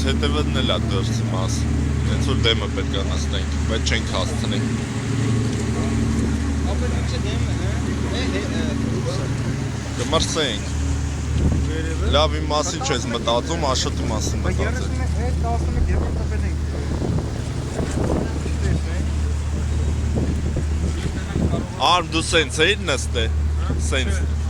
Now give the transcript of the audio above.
Հենց հետևն էլ է դրսի մաս։ Հենց որ դեմը պետք է նստենք, բայց չենք հասցնի։ Ապա ինչ է դեմը, Կմրսենք։ Լավ իմ մասին չես մտածում, Աշոտի մասին մտածել։ Արմ դու սենց էիր նստե։ Սենց։